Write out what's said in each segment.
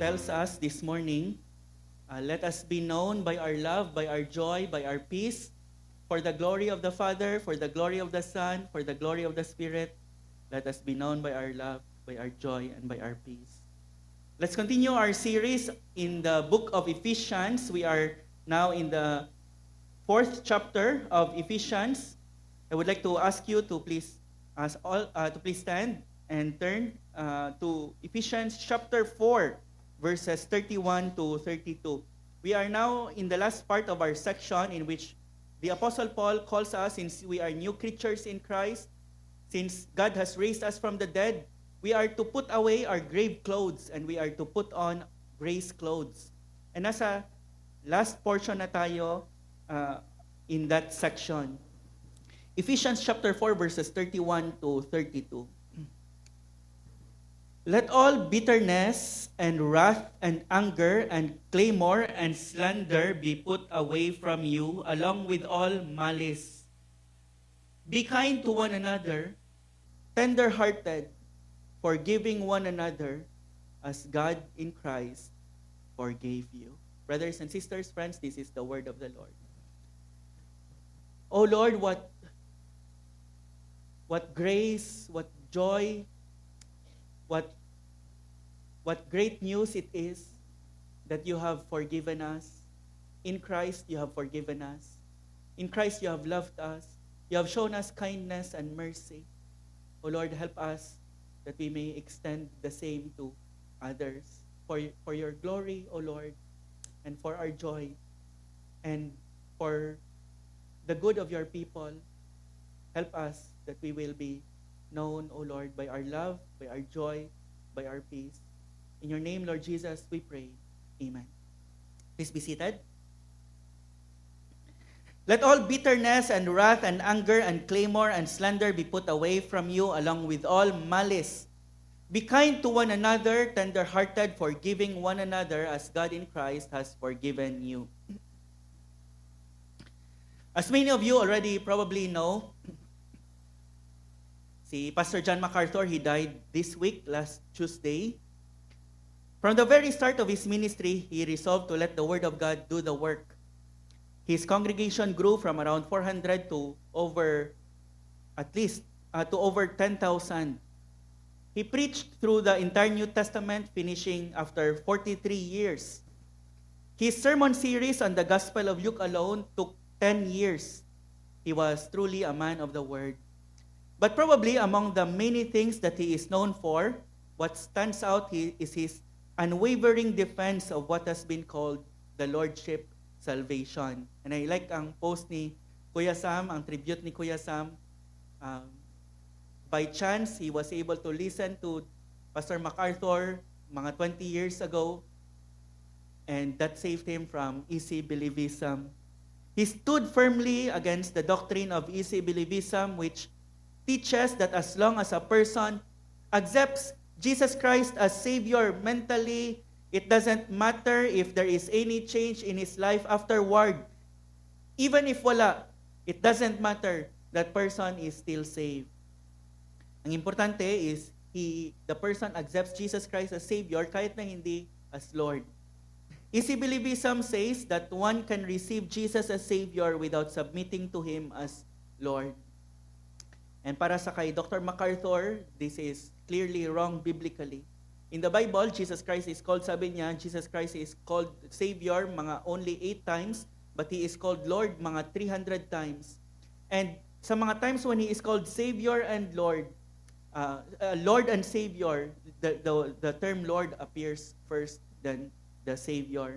tells us this morning, let us be known by our love, by our joy, by our peace, for the glory of the Father, for the glory of the Son, for the glory of the Spirit. Let us be known by our love, by our joy, and by our peace. Let's continue our series in the book of Ephesians. We are now in the 4th chapter of Ephesians. I would like to ask you to please stand and turn to Ephesians chapter 4, verses 31 to 32. We are now in the last part of our section in which the Apostle Paul calls us, since we are new creatures in Christ, since God has raised us from the dead, we are to put away our grave clothes and we are to put on grace clothes. And nasa last portion na tayo in that section. Ephesians chapter 4, verses 31 to 32. Let all bitterness and wrath and anger and clamor and slander be put away from you, along with all malice. Be kind to one another, tender-hearted, forgiving one another, as God in Christ forgave you. Brothers and sisters, friends, this is the word of the Lord. Oh Lord, what grace, what joy, what great news it is that you have forgiven us. In Christ, you have forgiven us. In Christ, you have loved us. You have shown us kindness and mercy. O Lord, help us that we may extend the same to others. For your glory, O Lord, and for our joy, and for the good of your people, help us that we will be known, O Lord, by our love, by our joy, by our peace. In your name, Lord Jesus, we pray. Amen. Please be seated. Let all bitterness and wrath and anger and clamor and slander be put away from you, along with all malice. Be kind to one another, tender-hearted, forgiving one another, as God in Christ has forgiven you. As many of you already probably know, si Pastor John MacArthur, he died this week, last Tuesday. From the very start of his ministry, he resolved to let the Word of God do the work. His congregation grew from around 400 to over 10,000. He preached through the entire New Testament, finishing after 43 years. His sermon series on the Gospel of Luke alone took 10 years. He was truly a man of the Word. But probably among the many things that he is known for, what stands out is his unwavering defense of what has been called the Lordship salvation. And I like ang post ni Kuya Sam, ang tribute ni Kuya Sam. By chance, he was able to listen to Pastor MacArthur mga 20 years ago, and that saved him from easy believism. He stood firmly against the doctrine of easy believism, which teaches that as long as a person accepts Jesus Christ as Savior mentally, it doesn't matter if there is any change in his life afterward. Even if wala, it doesn't matter. That person is still saved. Ang importante is the person accepts Jesus Christ as Savior kahit na hindi as Lord. Easy believism says that one can receive Jesus as Savior without submitting to Him as Lord. And para sa kay Dr. MacArthur, this is clearly wrong biblically. In the Bible, Jesus Christ is called, sabi niya, Jesus Christ is called Savior mga only 8 times, but He is called Lord mga 300 times. And sa mga times when He is called Savior and Lord, Lord and Savior, the term Lord appears first than the Savior.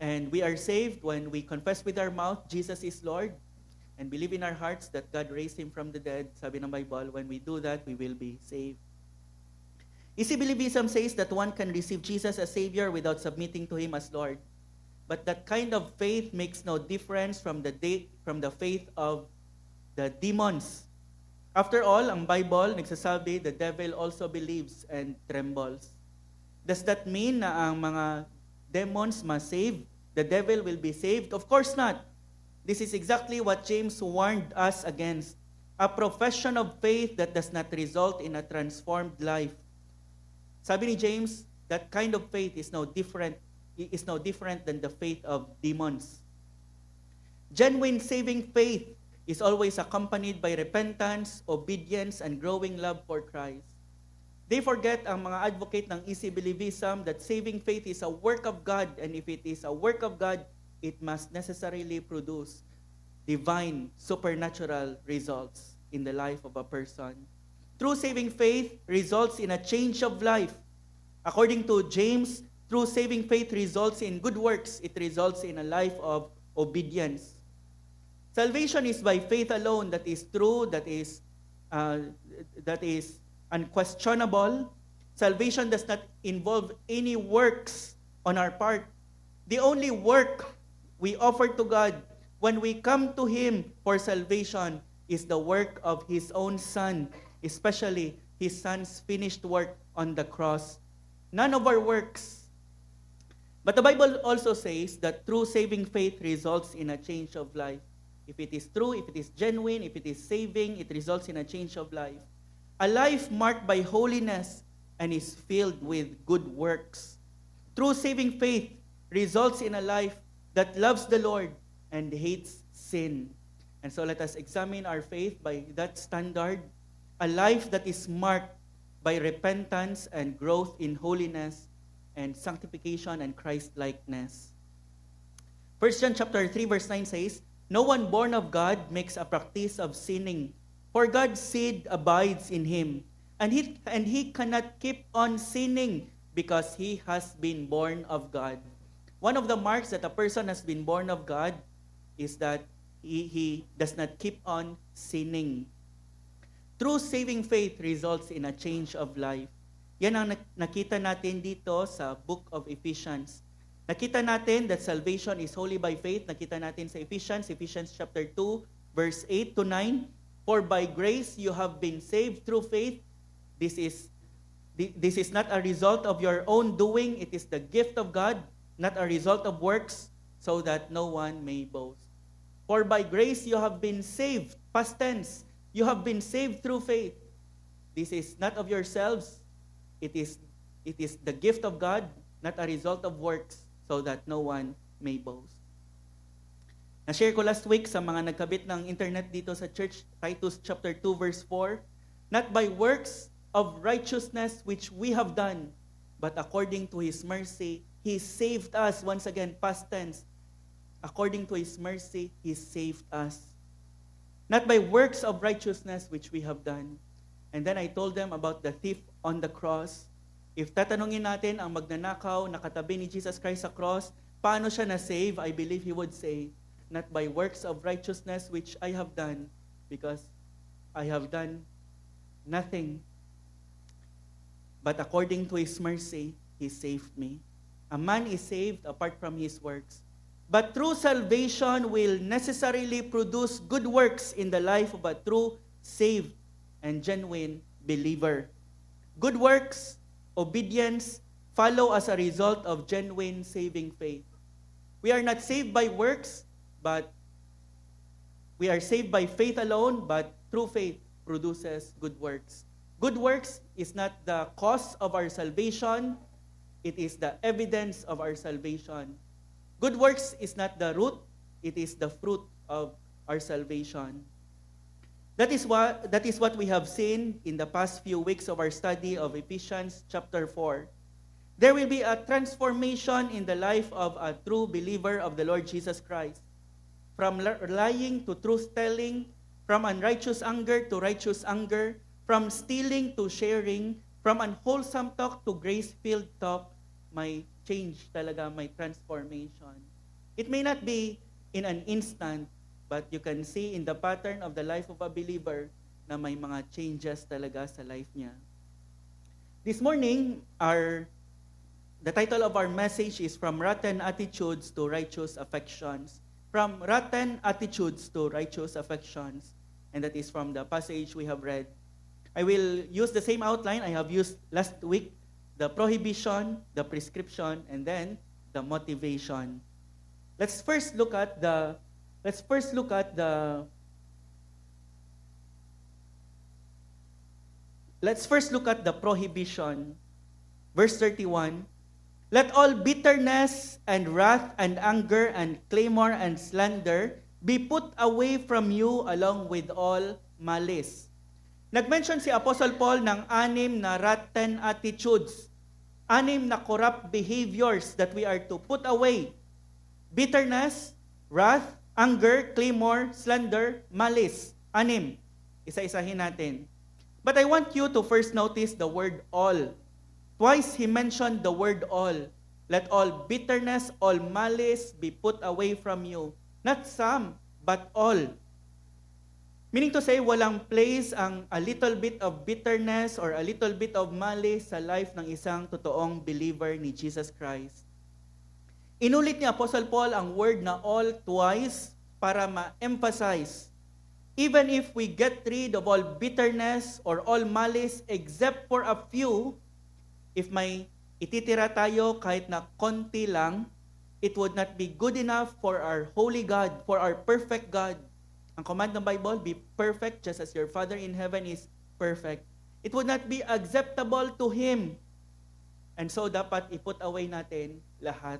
And we are saved when we confess with our mouth, Jesus is Lord, and believe in our hearts that God raised Him from the dead. Sabi ng Bible, when we do that, we will be saved. Easy believism says that one can receive Jesus as Savior without submitting to Him as Lord. But that kind of faith makes no difference from the faith of the demons. After all, ang Bible nagsasabi, the devil also believes and trembles. Does that mean na ang mga demons must save? The devil will be saved? Of course not. This is exactly what James warned us against. A profession of faith that does not result in a transformed life. Sabi ni James, that kind of faith is no different than the faith of demons. Genuine saving faith is always accompanied by repentance, obedience, and growing love for Christ. They forget ang mga advocate ng easy believism that saving faith is a work of God, and if it is a work of God, it must necessarily produce divine, supernatural results in the life of a person. True saving faith results in a change of life. According to James, true saving faith results in good works. It results in a life of obedience. Salvation is by faith alone. That is true. That is unquestionable. Salvation does not involve any works on our part. The only work we offer to God when we come to Him for salvation is the work of His own Son, especially His Son's finished work on the cross. None of our works. But the Bible also says that true saving faith results in a change of life. If it is true, if it is genuine, if it is saving, it results in a change of life. A life marked by holiness and is filled with good works. True saving faith results in a life that loves the Lord and hates sin. And so let us examine our faith by that standard. A life that is marked by repentance and growth in holiness and sanctification and Christ-likeness. 1 John chapter 3 verse 9 says, "No one born of God makes a practice of sinning, for God's seed abides in him, and he cannot keep on sinning because he has been born of God." One of the marks that a person has been born of God is that he does not keep on sinning. True saving faith results in a change of life. Yan ang nakita natin dito sa book of Ephesians. Nakita natin that salvation is wholly by faith. Nakita natin sa Ephesians chapter 2, verse 8 to 9. "For by grace you have been saved through faith. This is not a result of your own doing. It is the gift of God, not a result of works, so that no one may boast." For by grace you have been saved. Past tense. You have been saved through faith. This is not of yourselves. It is the gift of God, not a result of works, so that no one may boast. Na-share ko last week sa mga nagkabit ng internet dito sa church, Titus chapter 2 verse 4, "Not by works of righteousness which we have done, but according to His mercy, He saved us." Once again, past tense. According to His mercy, He saved us. Not by works of righteousness which we have done. And then I told them about the thief on the cross. If tatanungin natin ang magnanakaw, nakatabi ni Jesus Christ sa cross, paano siya na-save? I believe he would say, "Not by works of righteousness which I have done, because I have done nothing. But according to His mercy, He saved me." A man is saved apart from his works. But true salvation will necessarily produce good works in the life of a true, saved, and genuine believer. Good works, obedience, follow as a result of genuine saving faith. We are not saved by works, but we are saved by faith alone, but true faith produces good works. Good works is not the cause of our salvation, it is the evidence of our salvation. Good works is not the root, it is the fruit of our salvation. That is what we have seen in the past few weeks of our study of Ephesians chapter 4. There will be a transformation in the life of a true believer of the Lord Jesus Christ. From lying to truth-telling, from unrighteous anger to righteous anger, from stealing to sharing, from unwholesome talk to grace-filled talk, may change talaga, may transformation. It may not be in an instant, but you can see in the pattern of the life of a believer na may mga changes talaga sa life niya. This morning, the title of our message is From Rotten Attitudes to Righteous Affections. From rotten attitudes to righteous affections. And that is from the passage we have read. I will use the same outline I have used last week. The prohibition, the prescription, and then the motivation. Let's first look at the prohibition. Verse 31, let all bitterness and wrath and anger and clamor and slander be put away from you along with all malice. Nag-mention si Apostle Paul ng 6 na rotten attitudes, 6 na corrupt behaviors that we are to put away. Bitterness, wrath, anger, clamor, slander, malice. 6. Isa-isahin natin. But I want you to first notice the word all. Twice he mentioned the word all. Let all bitterness, all malice be put away from you. Not some, but all. Meaning to say, walang place ang a little bit of bitterness or a little bit of malice sa life ng isang totoong believer ni Jesus Christ. Inulit ni Apostle Paul ang word na all twice para ma-emphasize. Even if we get rid of all bitterness or all malice except for a few, if may ititira tayo kahit na konti lang, it would not be good enough for our holy God, for our perfect God. Ang command ng Bible, be perfect just as your Father in heaven is perfect. It would not be acceptable to Him. And so dapat iput away natin lahat.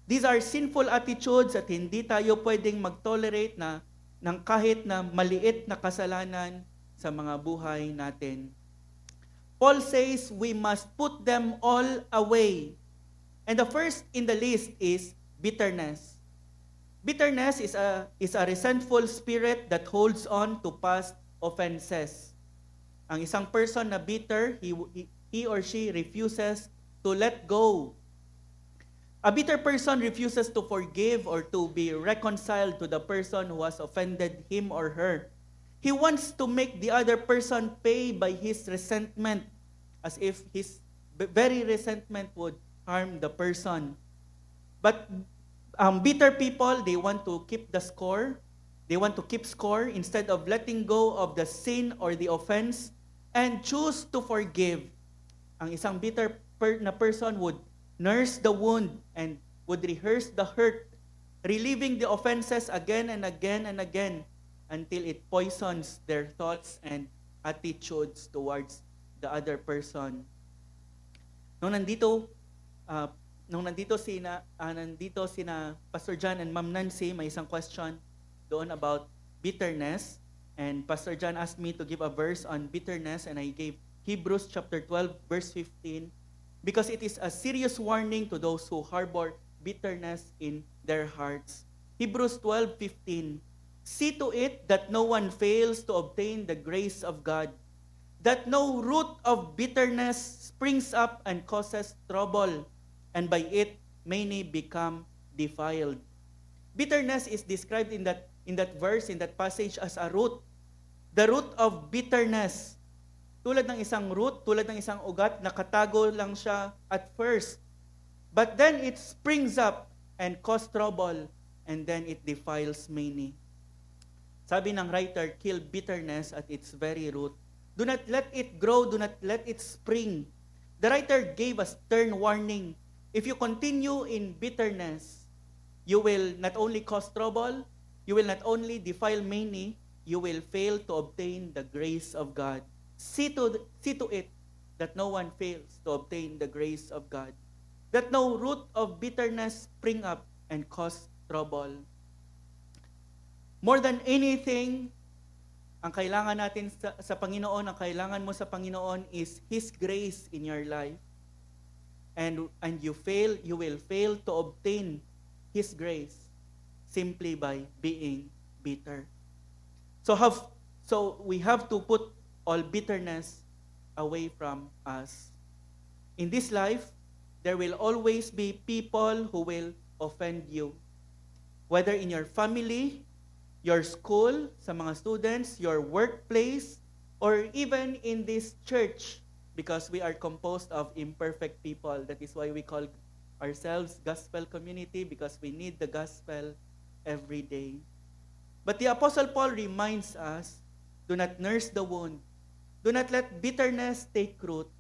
These are sinful attitudes at hindi tayo pwedeng mag-tolerate ng kahit na maliit na kasalanan sa mga buhay natin. Paul says we must put them all away. And the first in the list is bitterness. Bitterness is a resentful spirit that holds on to past offenses. Ang isang person na bitter, he or she refuses to let go. A bitter person refuses to forgive or to be reconciled to the person who has offended him or her. He wants to make the other person pay by his resentment, as if his very resentment would harm the person. But bitter people, they want to keep the score. They want to keep score instead of letting go of the sin or the offense and choose to forgive. Ang isang bitter na person would nurse the wound and would rehearse the hurt, reliving the offenses again and again and again until it poisons their thoughts and attitudes towards the other person. Nung nandito sina Pastor John and Ma'am Nancy, may isang question doon about bitterness, and Pastor John asked me to give a verse on bitterness, and I gave Hebrews chapter 12 verse 15 because it is a serious warning to those who harbor bitterness in their hearts. Hebrews 12:15, see to it that no one fails to obtain the grace of God, that no root of bitterness springs up and causes trouble, and by it many become defiled. Bitterness is described in that verse, in that passage, as a root. The root of bitterness. Tulad ng isang root, tulad ng isang ugat, nakatago lang siya at first. But then it springs up and cause trouble, and then it defiles many. Sabi ng writer, kill bitterness at its very root. Do not let it grow, do not let it spring. The writer gave a stern warning. If you continue in bitterness, you will not only cause trouble, you will not only defile many, you will fail to obtain the grace of God. See to it that no one fails to obtain the grace of God, that no root of bitterness spring up and cause trouble. More than anything, ang kailangan natin sa Panginoon, ang kailangan mo sa Panginoon is His grace in your life. And you will fail to obtain His grace simply by being bitter. So we have to put all bitterness away from us. In this life, there will always be people who will offend you. Whether in your family, your school, sa mga students, your workplace, or even in this church, because we are composed of imperfect people. That is why we call ourselves gospel community, because we need the gospel every day. But the Apostle Paul reminds us, do not nurse the wound. Do not let bitterness take root.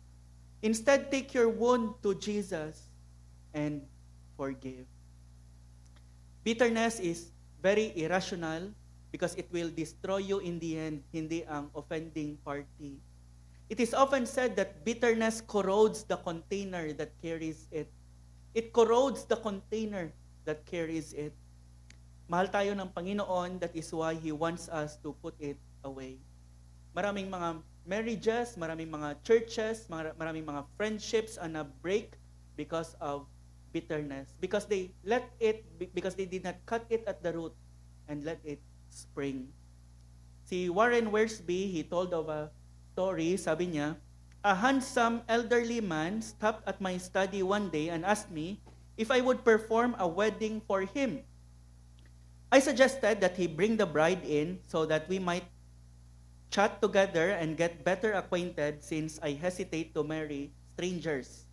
Instead, take your wound to Jesus and forgive. Bitterness is very irrational because it will destroy you in the end, hindi ang offending party. It is often said that bitterness corrodes the container that carries it. It corrodes the container that carries it. Mahal tayo ng Panginoon, that is why He wants us to put it away. Maraming mga marriages, maraming mga churches, maraming mga friendships are na break because of bitterness. Because they did not cut it at the root and let it spring. Si Warren Wiersbe, he told of a story, sabi niya, a handsome elderly man stopped at my study one day and asked me if I would perform a wedding for him. I suggested that he bring the bride in so that we might chat together and get better acquainted since I hesitate to marry strangers.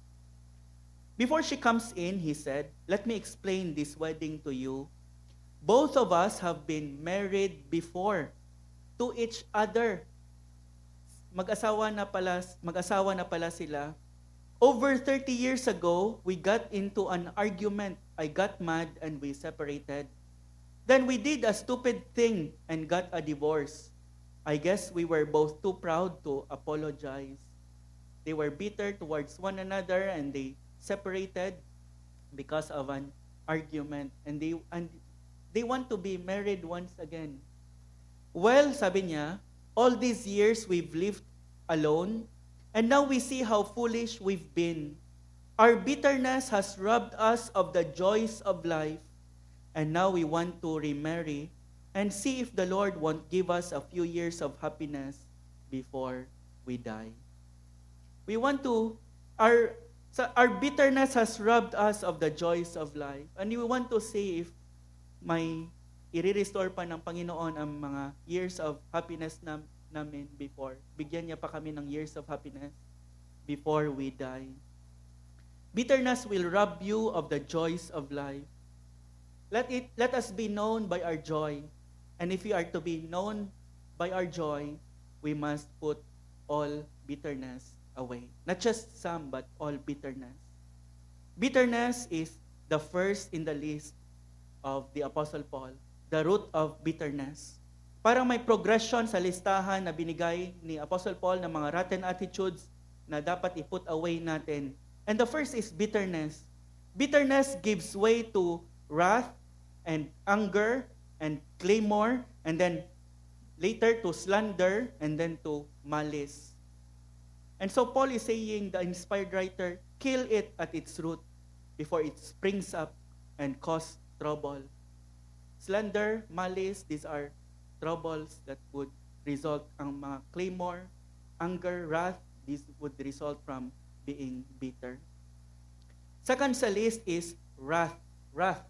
Before she comes in, he said, let me explain this wedding to you. Both of us have been married before to each other. Mag-asawa na pala sila. Over 30 years ago, we got into an argument. I got mad and we separated. Then we did a stupid thing and got a divorce. I guess we were both too proud to apologize. They were bitter towards one another and they separated because of an argument. And they want to be married once again. Well, sabi niya, all these years we've lived alone, and now we see how foolish we've been. Our bitterness has robbed us of the joys of life, and now we want to remarry and see if the Lord won't give us a few years of happiness before we die. We want to, our bitterness has robbed us of the joys of life, and we want to see if may i-restore pa ng Panginoon ang mga years of happiness namin before. Bigyan niya pa kami ng years of happiness before we die. Bitterness will rob you of the joys of life. Let us be known by our joy. And if we are to be known by our joy, we must put all bitterness away. Not just some, but all bitterness. Bitterness is the first in the list of the Apostle Paul, the root of bitterness. Parang may progression sa listahan na binigay ni Apostle Paul ng mga rotten attitudes na dapat i-put away natin. And the first is bitterness. Bitterness gives way to wrath and anger and clamor, and then later to slander, and then to malice. And so Paul is saying, the inspired writer, kill it at its root before it springs up and cause trouble. Slander, malice, these are troubles that would result ang mga clamor, anger, wrath, these would result from being bitter. Second sa list is wrath. Wrath.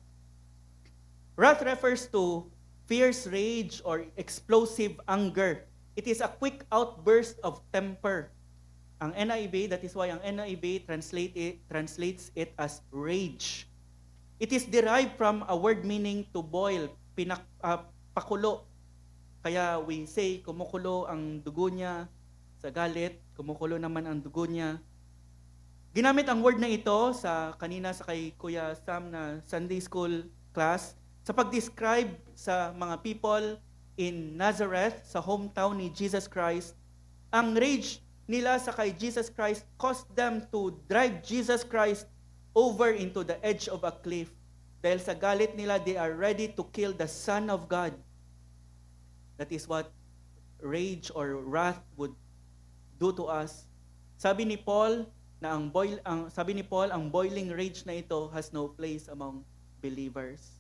Wrath refers to fierce rage or explosive anger. It is a quick outburst of temper. Ang NIV, that is why ang NIV translates it as rage. It is derived from a word meaning to boil, pakulo. Kaya we say, kumukulo ang dugo niya sa galit, kumukulo naman ang dugo niya. Ginamit ang word na ito kanina sa kay Kuya Sam na Sunday School class, sa pag-describe sa mga people in Nazareth, sa hometown ni Jesus Christ. Ang rage nila sa kay Jesus Christ caused them to drive Jesus Christ over into the edge of a cliff. Dahil sa galit nila, they are ready to kill the Son of God. That is what rage or wrath would do to us. Sabi ni Paul, ang boiling rage na ito has no place among believers.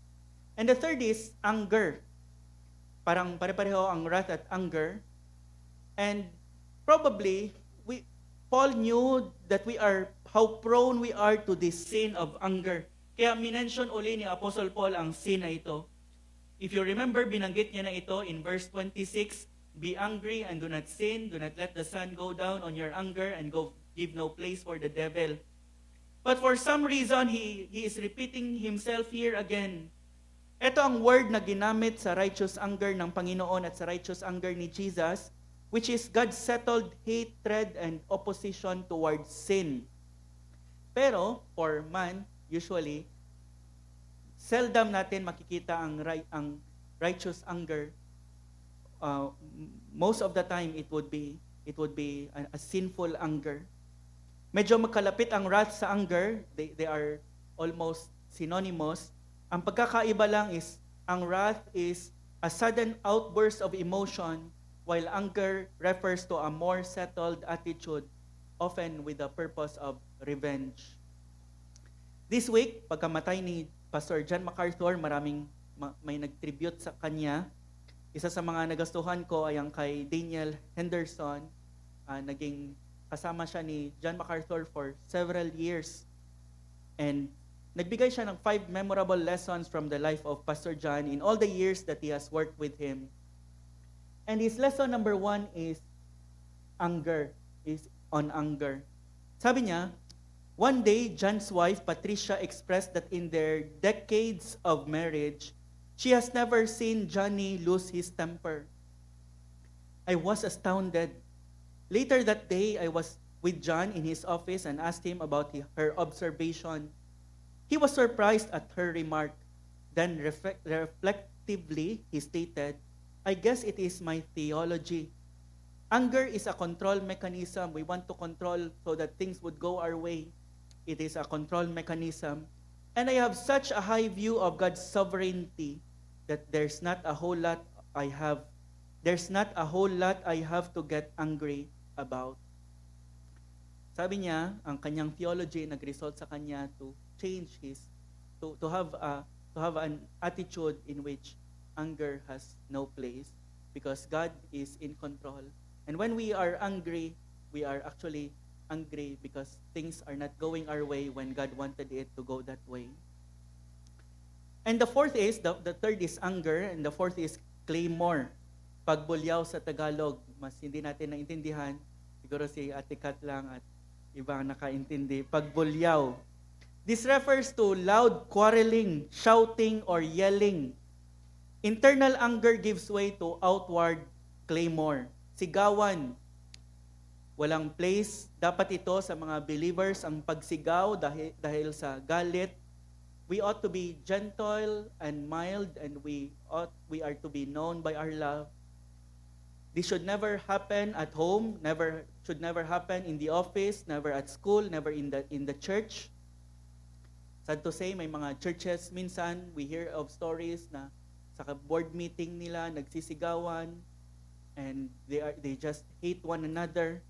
And the third is anger. Parang pare-pareho ang wrath at anger. And probably, Paul knew that how prone we are to this sin of anger. Kaya minention uli ni Apostle Paul ang sin na ito. If you remember, binanggit niya na ito in verse 26, be angry and do not sin, do not let the sun go down on your anger and give no place for the devil. But for some reason, he is repeating himself here again. Ito ang word na ginamit sa righteous anger ng Panginoon at sa righteous anger ni Jesus, which is God's settled hatred and opposition towards sin. Pero, for man, usually, seldom natin makikita ang righteous anger. Most of the time, it would be it would be a sinful anger. Medyo magkalapit ang wrath sa anger. They are almost synonymous. Ang pagkakaiba lang is, ang wrath is a sudden outburst of emotion, while anger refers to a more settled attitude, often with the purpose of revenge. This week, pagkamatay ni Pastor John MacArthur, may nag-tribute sa kanya. Isa sa mga nagastuhan ko ay ang kay Daniel Henderson. Naging kasama siya ni John MacArthur for several years. And nagbigay siya ng 5 memorable lessons from the life of Pastor John in all the years that he has worked with him. And his lesson number 1 is on anger. Sabi niya, one day, John's wife, Patricia, expressed that in their decades of marriage, she has never seen Johnny lose his temper. I was astounded. Later that day, I was with John in his office and asked him about her observation. He was surprised at her remark. Then reflectively, he stated, I guess it is my theology. Anger is a control mechanism. We want to control so that things would go our way. It is a control mechanism. And I have such a high view of God's sovereignty that there's not a whole lot I have to get angry about. Sabi niya, ang kanyang theology nag-result sa kanya to change to have an attitude in which anger has no place, because God is in control. And when we are angry, we are actually angry because things are not going our way when God wanted it to go that way. And the third is anger, and the fourth is claymore. Pagbulyaw sa Tagalog, mas hindi natin naintindihan. Siguro si Ate Kat lang at iba ang nakaintindi. Pagbulyaw. This refers to loud quarreling, shouting, or yelling. Internal anger gives way to outward claymore. Sigawan. Walang place. Dapat ito sa mga believers ang pagsigaw dahil sa galit. We ought to be gentle and mild, and we are to be known by our love. This should never happen at home, should never happen in the office, never at school, never in the church. Sad to say, may mga churches minsan, we hear of stories na sa board meeting nila, nagsisigawan, and they just hate one another.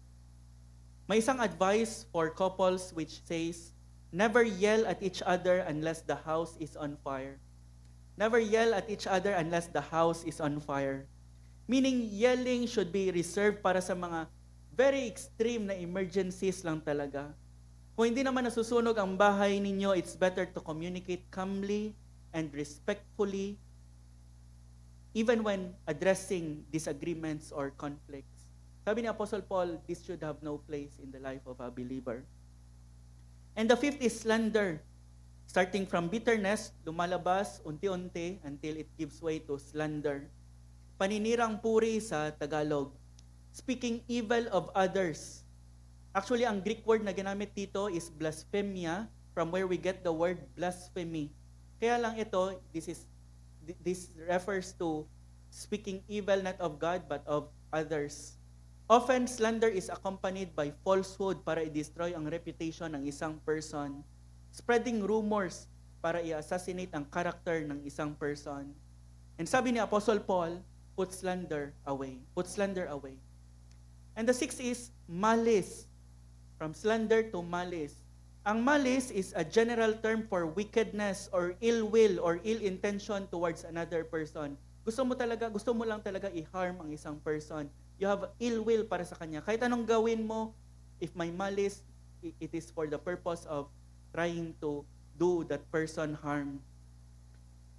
May isang advice for couples which says, never yell at each other unless the house is on fire. Never yell at each other unless the house is on fire. Meaning, yelling should be reserved para sa mga very extreme na emergencies lang talaga. Kung hindi naman nasusunog ang bahay ninyo, it's better to communicate calmly and respectfully, even when addressing disagreements or conflicts. Sabi ni Apostle Paul, this should have no place in the life of a believer. And the fifth is slander. Starting from bitterness, lumalabas unti-unti until it gives way to slander. Paninirang puri sa Tagalog. Speaking evil of others. Actually, ang Greek word na ginamit dito is blasphemia, from where we get the word blasphemy. Kaya lang ito, this refers to speaking evil not of God but of others. Often, slander is accompanied by falsehood para i-destroy ang reputation ng isang person. Spreading rumors para i-assassinate ang character ng isang person. And sabi ni Apostle Paul, put slander away. Put slander away. And the sixth is malice. From slander to malice. Ang malice is a general term for wickedness or ill will or ill intention towards another person. Gusto mo lang talaga i-harm ang isang person. You have ill will para sa kanya. Kahit anong gawin mo, if may malice, it is for the purpose of trying to do that person harm.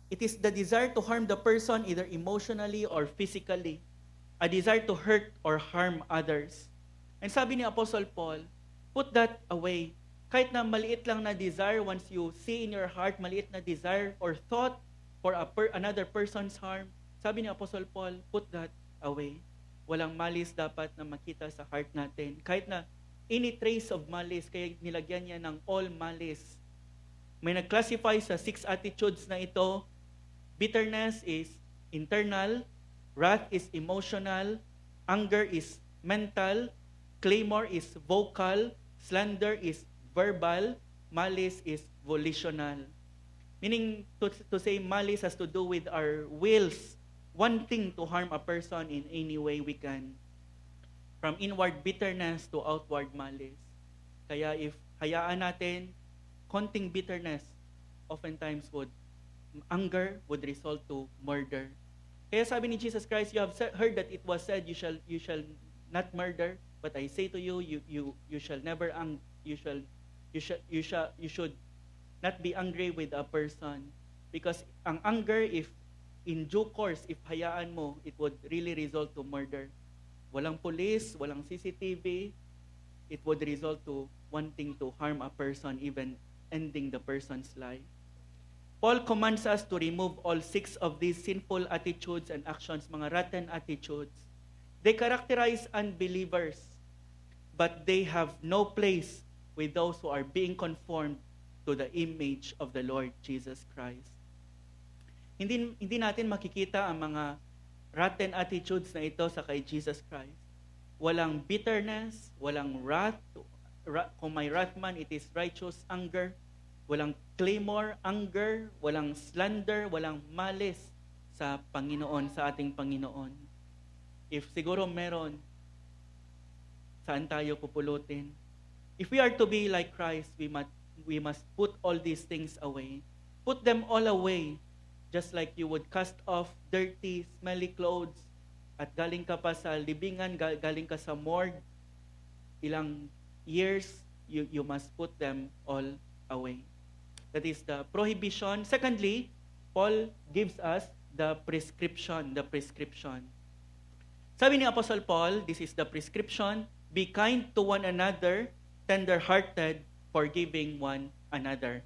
It is the desire to harm the person either emotionally or physically. A desire to hurt or harm others. And sabi ni Apostle Paul, put that away. Kahit na maliit lang na desire, once you see in your heart, maliit na desire or thought for another person's harm, sabi ni Apostle Paul, put that away. Walang malice dapat na makita sa heart natin. Kahit na any trace of malice, kaya nilagyan niya ng all malice. May nag-classify sa 6 attitudes na ito. Bitterness is internal, wrath is emotional, anger is mental, clamor is vocal, slander is verbal, malice is volitional. Meaning, to say malice has to do with our wills, wanting to harm a person in any way we can. From inward bitterness to outward malice. Kaya if hayaan natin, konting bitterness, oftentimes anger would result to murder. Kaya sabi ni Jesus Christ, you have heard that it was said, you shall not murder, but I say to you, you shall never you should not be angry with a person, because ang anger, if in due course, if hayaan mo, it would really result to murder. Walang police, walang CCTV, it would result to wanting to harm a person, even ending the person's life. Paul commands us to remove all 6 of these sinful attitudes and actions, mga rotten attitudes. They characterize unbelievers, but they have no place with those who are being conformed to the image of the Lord Jesus Christ. Hindi natin makikita ang mga rotten attitudes na ito sa kay Jesus Christ. Walang bitterness, walang wrath. Kung may wrath man, it is righteous anger. Walang clamor, anger, walang slander, walang malice sa Panginoon, sa ating Panginoon. If siguro meron, saan tayo pupulutin? If we are to be like Christ, we must put all these things away. Put them all away, just like you would cast off dirty, smelly clothes, at galing ka pa sa libingan, galing ka sa morgue, ilang years, you must put them all away. That is the prohibition. Secondly, Paul gives us the prescription. Sabi ni Apostle Paul, this is the prescription: be kind to one another, tender-hearted, forgiving one another.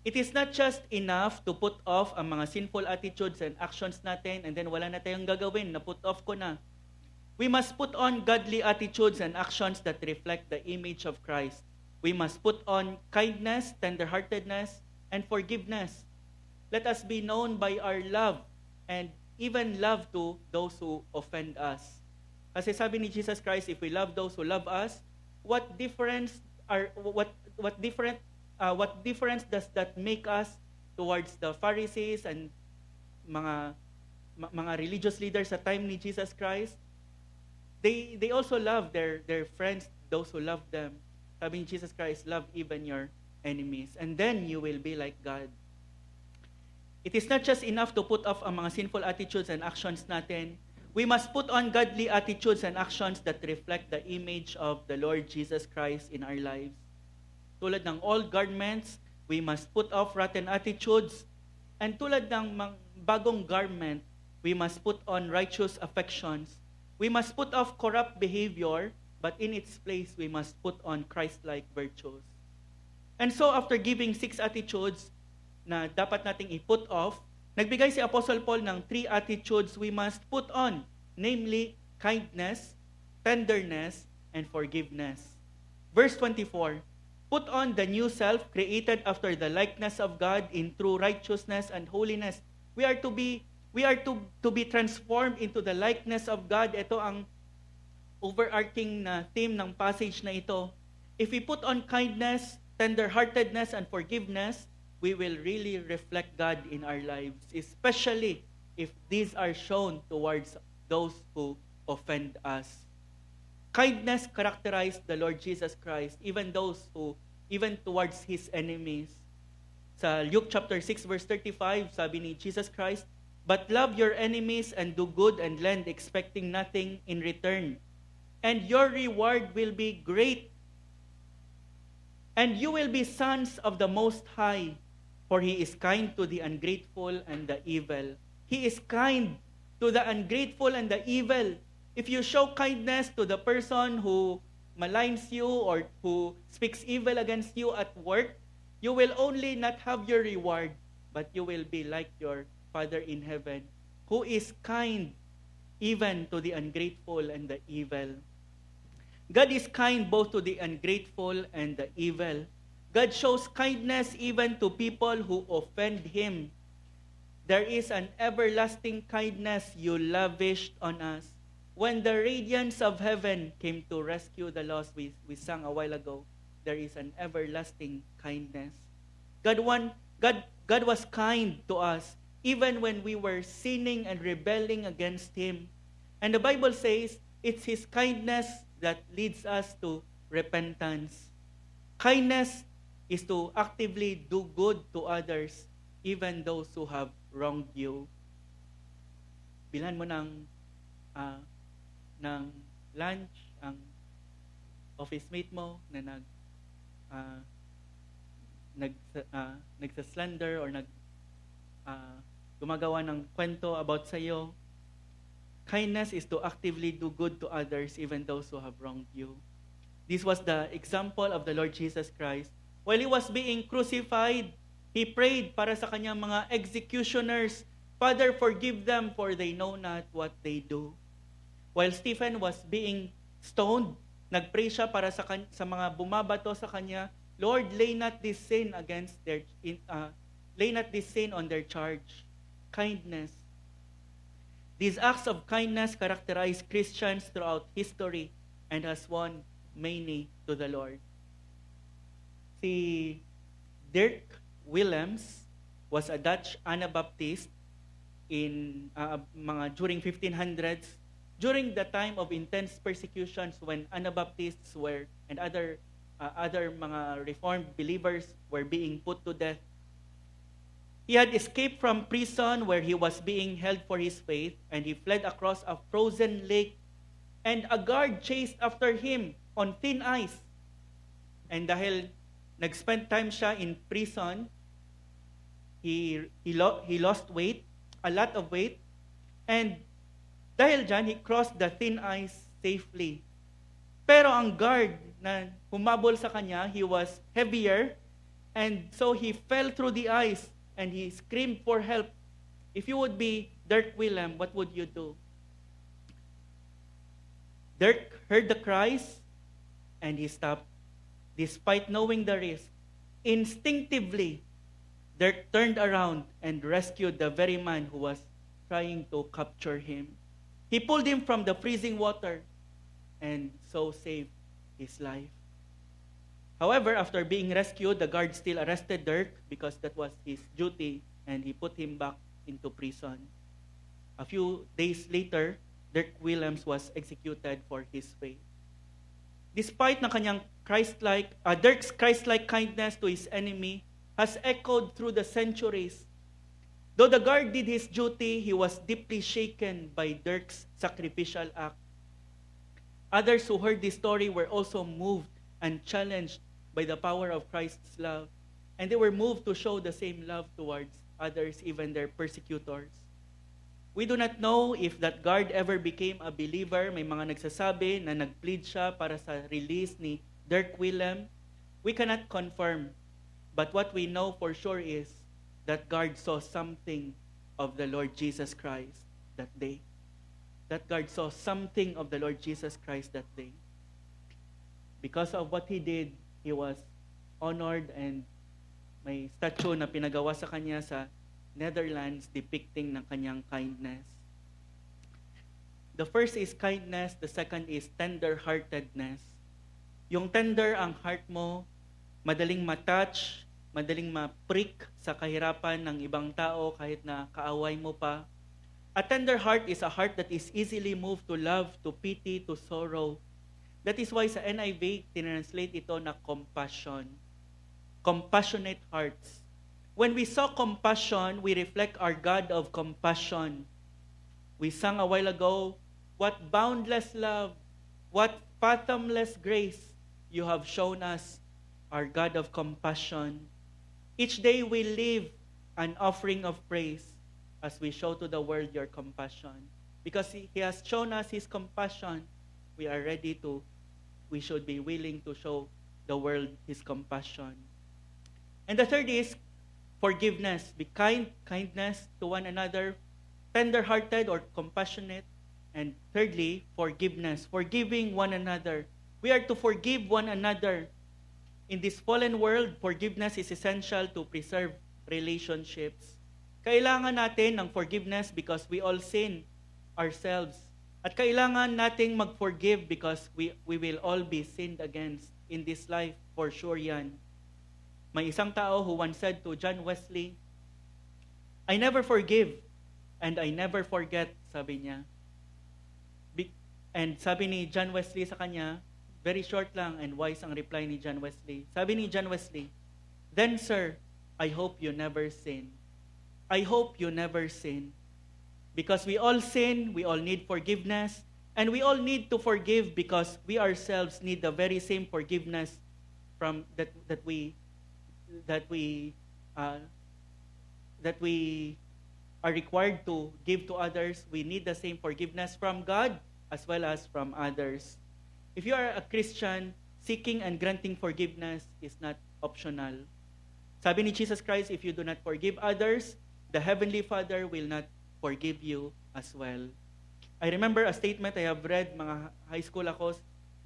It is not just enough to put off ang mga sinful attitudes and actions natin and then wala na tayong gagawin, na put off ko na. We must put on godly attitudes and actions that reflect the image of Christ. We must put on kindness, tenderheartedness, and forgiveness. Let us be known by our love and even love to those who offend us. Kasi sabi ni Jesus Christ, if we love those who love us, what difference does that make us towards the Pharisees and mga religious leaders sa time ni Jesus Christ? They also love their friends, those who love them. Sabi ni Jesus Christ, love even your enemies, and then you will be like God. It is not just enough to put off ang mga sinful attitudes and actions natin. We must put on godly attitudes and actions that reflect the image of the Lord Jesus Christ in our lives. Tulad ng old garments, we must put off rotten attitudes. And tulad ng bagong garment, we must put on righteous affections. We must put off corrupt behavior, but in its place, we must put on Christ-like virtues. And so, after giving 6 attitudes na dapat nating i-put off, nagbigay si Apostle Paul ng 3 attitudes we must put on, namely, kindness, tenderness, and forgiveness. Verse 24, put on the new self created after the likeness of God in true righteousness and holiness. We are to be transformed into the likeness of God. Ito ang overarching na theme ng passage na ito. If we put on kindness, tenderheartedness, and forgiveness, we will really reflect God in our lives, especially if these are shown towards those who offend us. Kindness characterized the Lord Jesus Christ, even towards His enemies. Sa Luke chapter 6 verse 35, sabi ni Jesus Christ, but love your enemies and do good and lend, expecting nothing in return. And your reward will be great. And you will be sons of the Most High, for He is kind to the ungrateful and the evil. He is kind to the ungrateful and the evil. If you show kindness to the person who maligns you or who speaks evil against you at work, you will only not have your reward, but you will be like your Father in heaven, who is kind even to the ungrateful and the evil. God is kind both to the ungrateful and the evil. God shows kindness even to people who offend Him. There is an everlasting kindness you lavished on us. when the radiance of heaven came to rescue the lost, we sang a while ago, there is an everlasting kindness. God was kind to us even when we were sinning and rebelling against Him. And the Bible says it's His kindness that leads us to repentance. Kindness is to actively do good to others, even those who have wronged you. Bilhan mo ng lunch ang office mate mo na nagsaslander or gumagawa ng kwento about sa iyo. Kindness is to actively do good to others, even those who have wronged you. This was the example of the Lord Jesus Christ. While He was being crucified, He prayed para sa kanyang mga executioners, Father, forgive them, for they know not what they do. While Stephen was being stoned, nagpray siya para sa mga bumabato sa kanya, Lord, lay not this sin on their charge. Kindness. These acts of kindness characterize Christians throughout history and has won many to the Lord. Si Dirk Willems was a Dutch Anabaptist in during 1500s, during the time of intense persecutions when Anabaptists were and other mga Reformed believers were being put to death. He had escaped from prison where he was being held for his faith, and he fled across a frozen lake, and a guard chased after him on thin ice. And dahil nag-spend time siya in prison, he lost weight, a lot of weight, and dahil dyan, he crossed the thin ice safely. Pero ang guard na humabol sa kanya, he was heavier, and so he fell through the ice, and he screamed for help. If you would be Dirk Willem, what would you do? Dirk heard the cries, and he stopped. Despite knowing the risk, instinctively, Dirk turned around and rescued the very man who was trying to capture him. He pulled him from the freezing water and so saved his life. However, after being rescued, the guard still arrested Dirk because that was his duty, and he put him back into prison. A few days later, Dirk Willems was executed for his faith. Despite na kanyang Dirk's Christ-like kindness to his enemy has echoed through the centuries. Though the guard did his duty, he was deeply shaken by Dirk's sacrificial act. Others who heard this story were also moved and challenged by the power of Christ's love, and they were moved to show the same love towards others, even their persecutors. We do not know if that guard ever became a believer. May mga nagsasabi na nag-plead siya para sa release ni Dirk Willem. We cannot confirm, but what we know for sure is that guard saw something of the Lord Jesus Christ that day. That guard saw something of the Lord Jesus Christ that day. Because of what he did, he was honored, and may statue na pinagawa sa kanya sa Netherlands depicting ng kanyang kindness. The first is kindness, the second is tender-heartedness. Yung tender ang heart mo, madaling matouch, madaling ma-prick sa kahirapan ng ibang tao kahit na kaaway mo pa. A tender heart is a heart that is easily moved to love, to pity, to sorrow. That is why sa NIV, tinranslate ito na compassion. Compassionate hearts. When we saw compassion, we reflect our God of compassion. We sang a while ago, what boundless love, what fathomless grace you have shown us, our God of compassion. Each day we live an offering of praise as we show to the world your compassion. Because He has shown us His compassion, we should be willing to show the world His compassion. And the third is forgiveness. Be kindness to one another, tender-hearted or compassionate. And thirdly, forgiveness, forgiving one another. We are to forgive one another. In this fallen world, forgiveness is essential to preserve relationships. Kailangan natin ng forgiveness because we all sin ourselves. At kailangan nating mag-forgive because we will all be sinned against in this life, for sure yan. May isang tao who once said to John Wesley, I never forgive and I never forget, sabi niya. And sabi ni John Wesley sa kanya, very short lang and wise ang reply ni John Wesley. Sabi ni John Wesley, then sir, I hope you never sin. I hope you never sin. Because we all sin, we all need forgiveness, and we all need to forgive because we ourselves need the very same forgiveness from that we are required to give to others. We need the same forgiveness from God as well as from others. If you are a Christian, seeking and granting forgiveness is not optional. Sabi ni Jesus Christ, if you do not forgive others, the Heavenly Father will not forgive you as well. I remember a statement I have read, mga high school ako.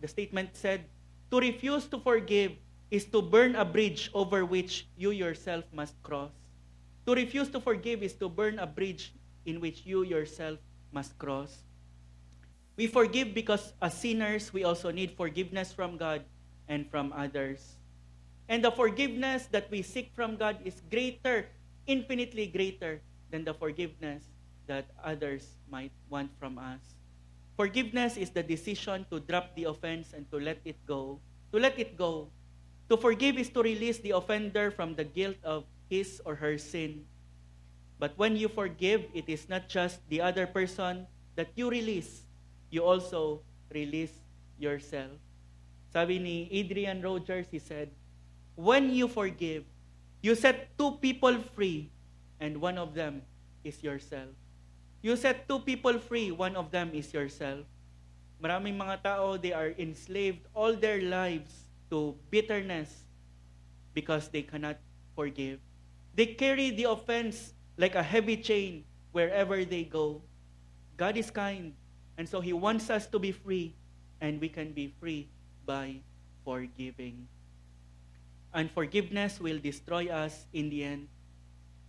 The statement said, to refuse to forgive is to burn a bridge over which you yourself must cross. To refuse to forgive is to burn a bridge in which you yourself must cross. We forgive because as sinners, we also need forgiveness from God and from others. And the forgiveness that we seek from God is greater, infinitely greater than the forgiveness that others might want from us. Forgiveness is the decision to drop the offense and to let it go. To let it go. To forgive is to release the offender from the guilt of his or her sin. But when you forgive, it is not just the other person that you release. You also release yourself. Sabi ni Adrian Rogers, he said, when you forgive, you set two people free, and one of them is yourself. You set two people free, one of them is yourself. Maraming mga tao, they are enslaved all their lives to bitterness because they cannot forgive. They carry the offense like a heavy chain wherever they go. God is kind, and so He wants us to be free, and we can be free by forgiving. And forgiveness will destroy us in the end.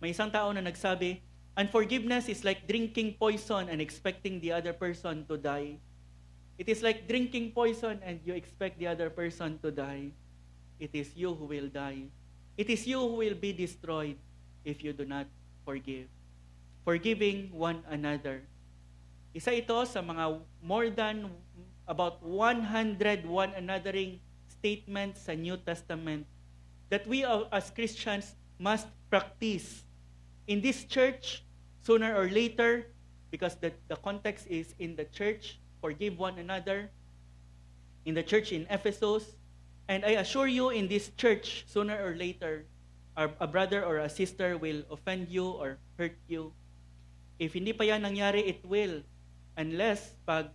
May isang tao na nagsabi, unforgiveness is like drinking poison and expecting the other person to die. It is like drinking poison and you expect the other person to die. It is you who will die. It is you who will be destroyed if you do not forgive. Forgiving one another. Isa ito sa mga more than about 100 one anothering statements sa New Testament that we as Christians must practice in this church sooner or later, because the context is in the church, forgive one another, in the church in Ephesus. And I assure you, in this church, sooner or later, a brother or a sister will offend you or hurt you. If hindi pa yan nangyari, it will. Unless pag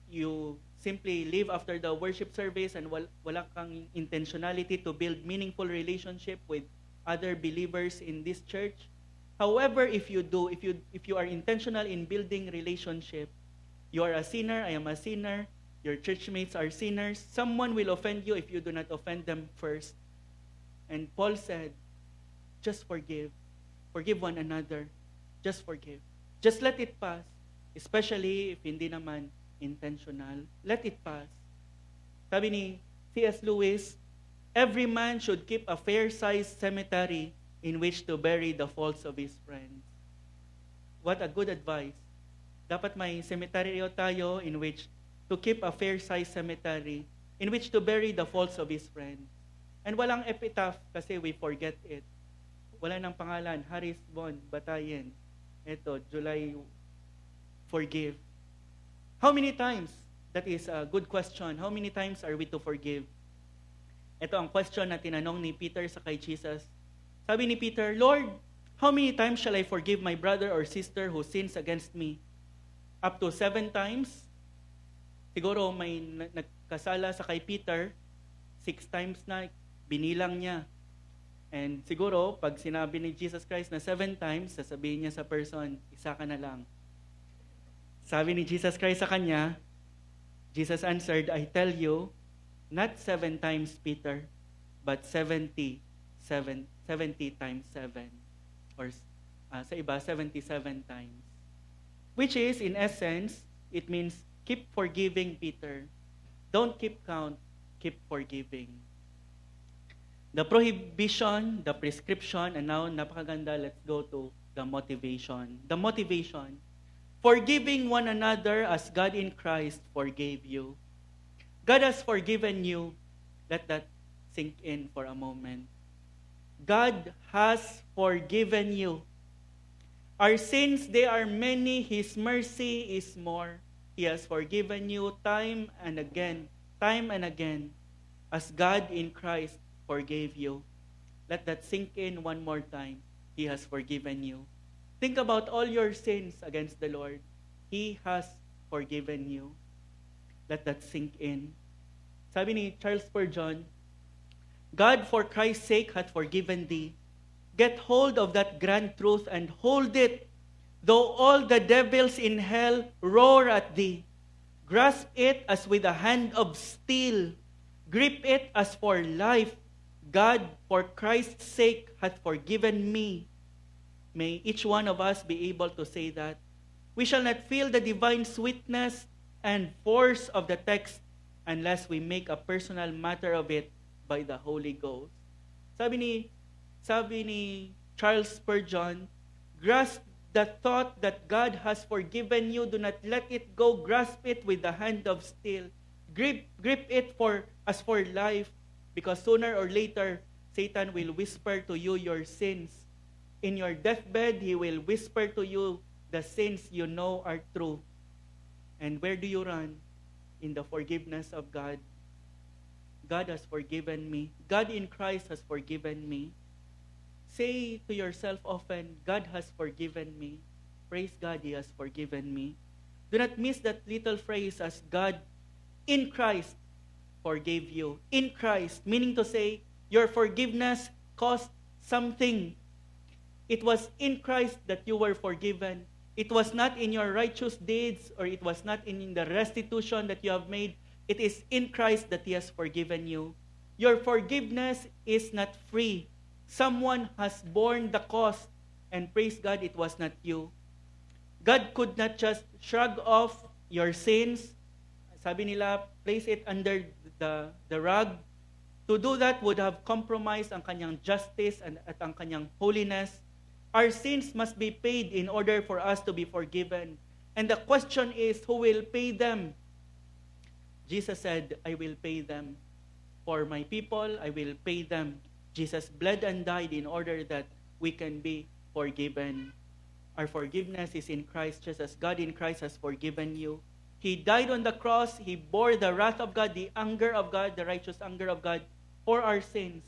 you simply live after the worship service and wala kang intentionality to build meaningful relationship with other believers in this church. However, if you do, if you are intentional in building relationship, you are a sinner, I am a sinner, your churchmates are sinners, someone will offend you if you do not offend them first. And Paul said, just forgive. Forgive one another. Just forgive. Just let it pass. Especially if hindi naman intentional. Let it pass. Sabi ni C.S. Lewis, every man should keep a fair-sized cemetery in which to bury the faults of his friends. What a good advice. Dapat may cemetery tayo in which to keep a fair-sized cemetery in which to bury the faults of his friends. And walang epitaph kasi we forget it. Wala nang pangalan, Harris Bond, Batayen. Ito, July, forgive. How many times? That is a good question. How many times are we to forgive? Ito ang question na tinanong ni Peter sa kay Jesus. Sabi ni Peter, Lord, how many times shall I forgive my brother or sister who sins against me? Up to 7 times? Siguro may nagkasala sa kay Peter, 6 times na binilang niya. And siguro, pag sinabi ni Jesus Christ na 7 times, sasabihin niya sa person, isa ka na lang. Sabi ni Jesus Christ sa kanya, Jesus answered, I tell you, not 7 times, Peter, but 70 times 7. Or sa iba, 77 times. Which is, in essence, it means keep forgiving, Peter. Don't keep count, keep forgiving. The prohibition, the prescription, and now napakaganda, let's go to the motivation. The motivation, forgiving one another as God in Christ forgave you. God has forgiven you. Let that sink in for a moment. God has forgiven you. Our sins, they are many. His mercy is more. He has forgiven you time and again, as God in Christ forgave you. Let that sink in one more time. He has forgiven you. Think about all your sins against the Lord. He has forgiven you. Let that sink in. Sabi ni Charles Spurgeon, God for Christ's sake hath forgiven thee. Get hold of that grand truth and hold it, though all the devils in hell roar at thee. Grasp it as with a hand of steel. Grip it as for life. God for Christ's sake hath forgiven me. May each one of us be able to say that. We shall not feel the divine sweetness and force of the text unless we make a personal matter of it by the Holy Ghost. Sabi ni Charles Spurgeon, grasp the thought that God has forgiven you. Do not let it go. Grasp it with the hand of steel. Grip it as for life, because sooner or later, Satan will whisper to you your sins. In your deathbed, he will whisper to you the sins you know are true. And where do you run? In the forgiveness of God. God has forgiven me. God in Christ has forgiven me. Say to yourself often, God has forgiven me. Praise God, He has forgiven me. Do not miss that little phrase as God in Christ forgave you. In Christ, meaning to say, your forgiveness cost something. It was in Christ that you were forgiven. It was not in your righteous deeds, or it was not in the restitution that you have made. It is in Christ that He has forgiven you. Your forgiveness is not free. Someone has borne the cost, and praise God, it was not you. God could not just shrug off your sins. Sabi nila, place it under the rug. To do that would have compromised ang kanyang justice at ang kanyang holiness. Our sins must be paid in order for us to be forgiven. And the question is, who will pay them? Jesus said, I will pay them. For my people, I will pay them. Jesus bled and died in order that we can be forgiven. Our forgiveness is in Christ, just as God in Christ has forgiven you. He died on the cross. He bore the wrath of God, the anger of God, the righteous anger of God for our sins,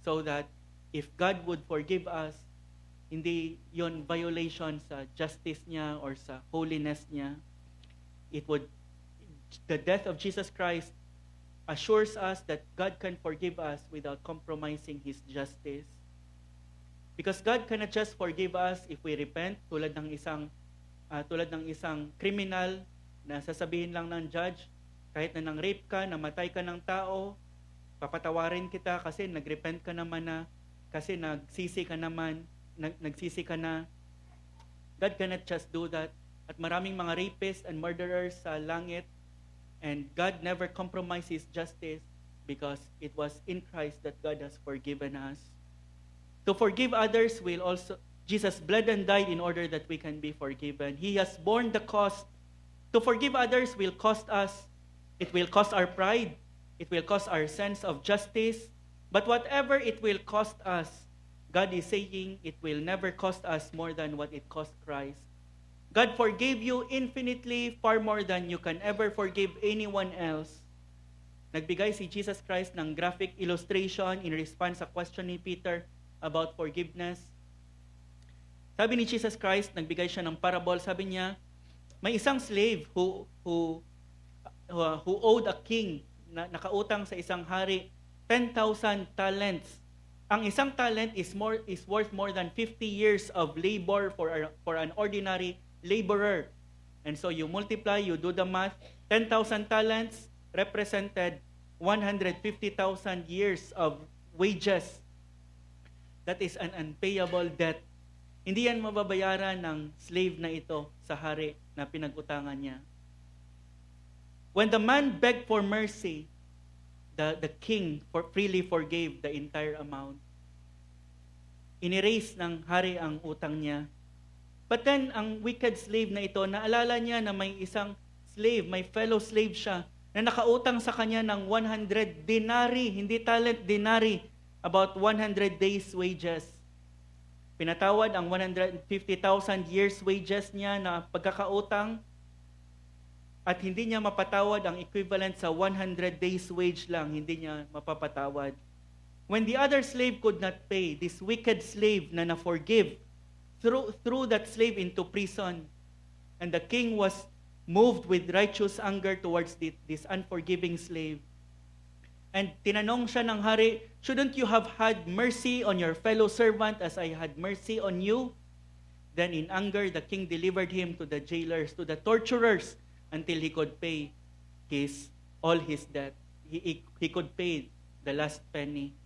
so that if God would forgive us, hindi yon violation sa justice niya or sa holiness niya. The death of Jesus Christ assures us that God can forgive us without compromising His justice. Because God cannot just forgive us if we repent, tulad ng isang criminal na sasabihin lang ng judge, kahit na nang-rape ka, namatay ka ng tao, papatawarin kita kasi nag-repent ka naman na, kasi nagsisi ka na. God cannot just do that. At maraming mga rapists and murderers sa langit, and God never compromised His justice because it was in Christ that God has forgiven us. To forgive others Jesus bled and died in order that we can be forgiven. He has borne the cost. To forgive others will cost us. It will cost our pride. It will cost our sense of justice. But whatever it will cost us, God is saying it will never cost us more than what it cost Christ. God forgave you infinitely, far more than you can ever forgive anyone else. Nagbigay si Jesus Christ ng graphic illustration in response sa question ni Peter about forgiveness. Sabi ni Jesus Christ, nagbigay siya ng parable. Sabi niya, may isang slave who owed a king, na nakautang sa isang hari 10,000 talents. Ang isang talent is worth more than 50 years of labor for an ordinary laborer. And so you multiply, you do the math, 10,000 talents represented 150,000 years of wages. That is an unpayable debt. Hindi yan mababayaran ng slave na ito sa hari na pinag-utangan niya. When the man begged for mercy, the king freely forgave the entire amount. Inerase ng hari ang utang niya. But then, ang wicked slave na ito, naalala niya na may isang slave, may fellow slave siya, na nakautang sa kanya ng 100 denari, hindi talent, denari, about 100 days wages. Pinatawad ang 150,000 years wages niya na pagkakautang, at hindi niya mapatawad ang equivalent sa 100 days wage lang, hindi niya mapapatawad. When the other slave could not pay, this wicked slave na na-forgive, threw that slave into prison. And the king was moved with righteous anger towards this unforgiving slave. And tinanong siya ng hari, shouldn't you have had mercy on your fellow servant as I had mercy on you? Then in anger, the king delivered him to the jailers, to the torturers, until he could pay all his debt. He could pay the last penny.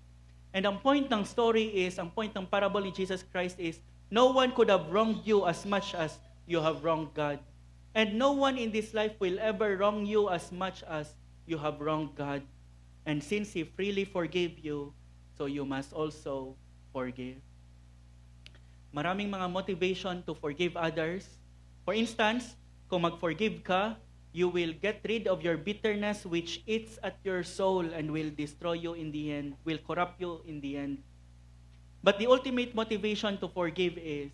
And ang point ng story is, ang point ng parable ni Jesus Christ is, no one could have wronged you as much as you have wronged God. And no one in this life will ever wrong you as much as you have wronged God. And since He freely forgave you, so you must also forgive. Maraming mga motivation to forgive others. For instance, kung mag-forgive ka, you will get rid of your bitterness which eats at your soul and will destroy you in the end, will corrupt you in the end. But the ultimate motivation to forgive is,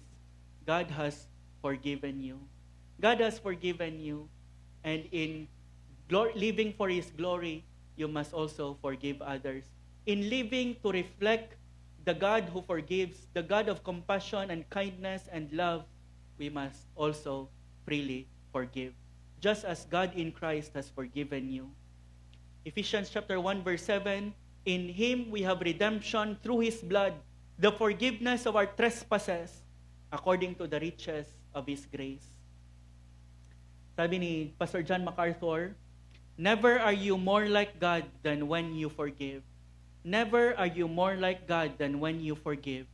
God has forgiven you. God has forgiven you. And in living for His glory, you must also forgive others. In living to reflect the God who forgives, the God of compassion and kindness and love, we must also freely forgive, just as God in Christ has forgiven you. Ephesians chapter 1 verse 7, in Him we have redemption through His blood, the forgiveness of our trespasses, according to the riches of His grace. Sabi ni Pastor John MacArthur, never are you more like God than when you forgive. Never are you more like God than when you forgive.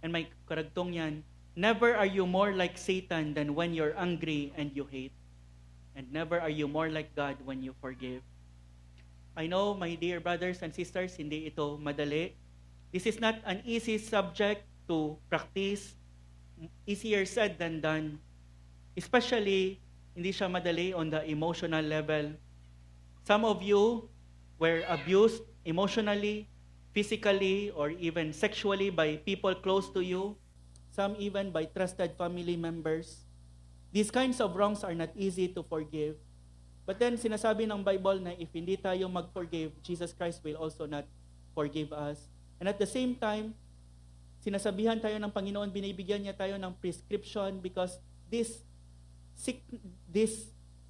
And may karagtong yan, never are you more like Satan than when you're angry and you hate. And never are you more like God when you forgive. I know, my dear brothers and sisters, hindi ito madali. This is not an easy subject to practice. Easier said than done. Especially, hindi siya madali on the emotional level. Some of you were abused emotionally, physically, or even sexually by people close to you. Some even by trusted family members. These kinds of wrongs are not easy to forgive. But then sinasabi ng Bible na if hindi tayo mag-forgive, Jesus Christ will also not forgive us. And at the same time, sinasabihan tayo ng Panginoon, binibigyan niya tayo ng prescription because this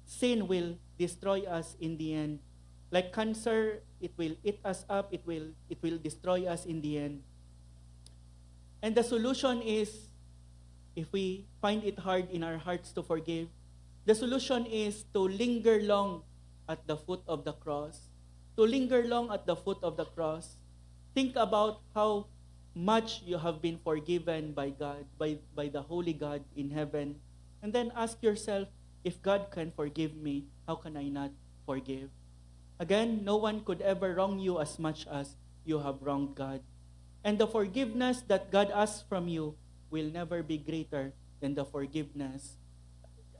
sin will destroy us in the end. Like cancer, it will eat us up, it will destroy us in the end. And the solution is, if we find it hard in our hearts to forgive, the solution is to linger long at the foot of the cross. To linger long at the foot of the cross. Think about how much you have been forgiven by God, by the Holy God in heaven. And then ask yourself, if God can forgive me, how can I not forgive? Again, no one could ever wrong you as much as you have wronged God. And the forgiveness that God asks from you will never be greater than the forgiveness.